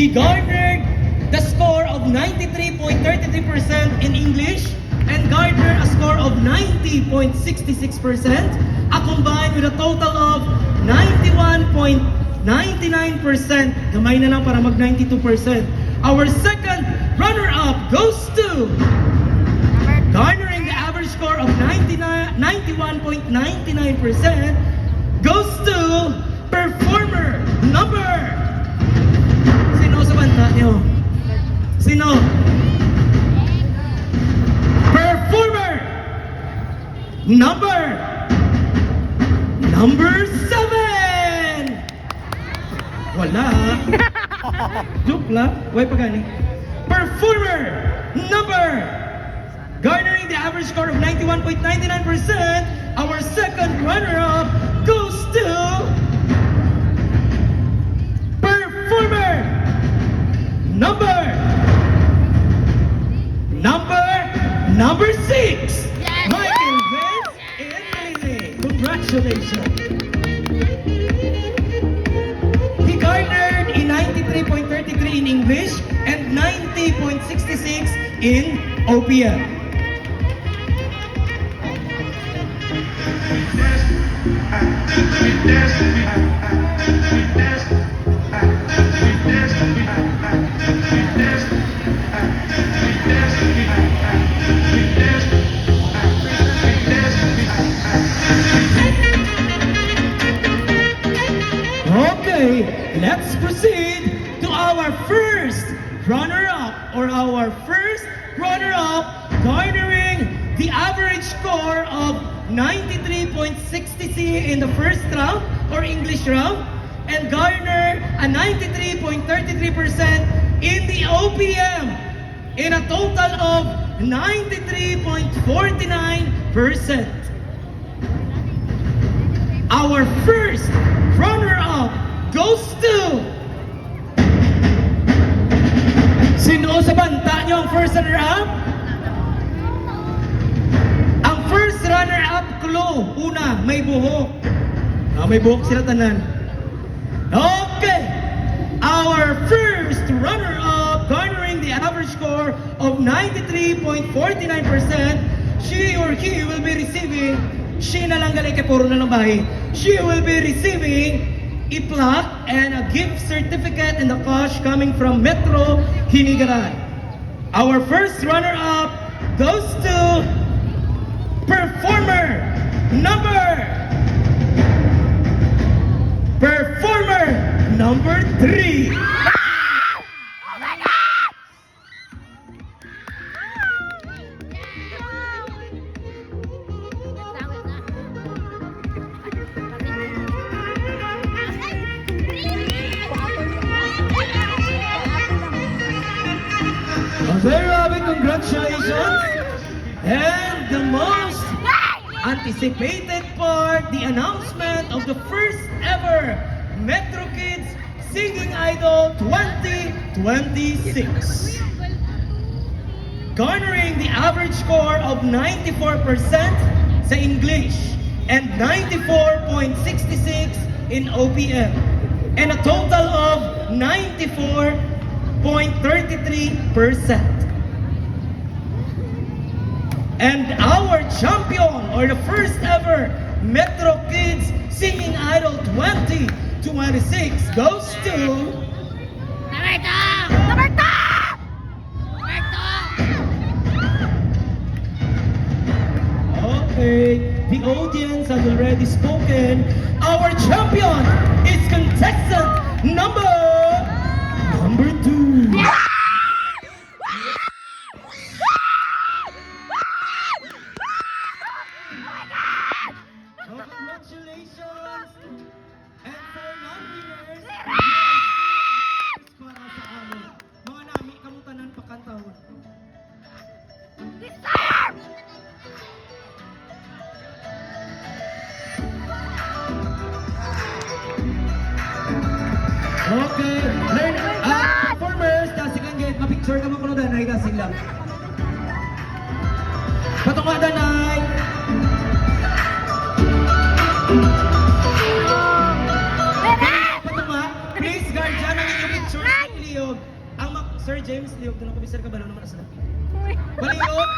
He garnered the score of 93.33% in English and garnered a score of 90.66%, combined with a total of 91.99%. Gamay na lang para mag 92%. Our second runner-up goes to garnering the average score of 91.99% goes to performer number. Sino sa banta niyo? Sino? Performer number 7. Wala. Joke lang. Why pa gani? Performer number garnering the average score of 91.99%. Our second runner-up goes to performer number 6. Yes! Michael Vince and Lily. Congratulations. He garnered a 93.33 in English and 90.66 in OPM. Okay, let's proceed to our first runner-up, garnering the average score of 93.60 in the first round or English round and garner a 93.33% in the OPM in a total of 93.49%. Our first runner-up goes to... Sino sa banta niyo ang first runner-up? Ang first runner-up clue, una, may buhok. May buhok sila tanan. Okay! Our first runner-up garnering the average score of 93.49%, she or he will be receiving, she na lang gali kay puro na lang bahay, she will be receiving a plaque and a gift certificate in the cash coming from Metro Hinigaran. Our first runner-up goes to performer number 3. Very Robin, congratulations! And the most anticipated part, the announcement of the first ever Metro Kids Singing Idol 2026. Garnering the average score of 94% sa English and 94.66 in OPM and a total of 94.33%. And our champion, or the first ever Metro Kids Singing Idol 2026 goes to... Okay, the audience has already spoken. Our champion is contestant number 2. Congratulations! And for non-winners, para sa amin. Mga nami, kamutanan pakantahon. Okay, learn, performers, dasig ang gate, ma-picture ka mo kuno danay, dasig lang. Patunga danay. Patunga, please guard dyan ang inyong Sir James Liog. Sir James Liog, doon ako, Mr. Kabalo naman sa Baliog,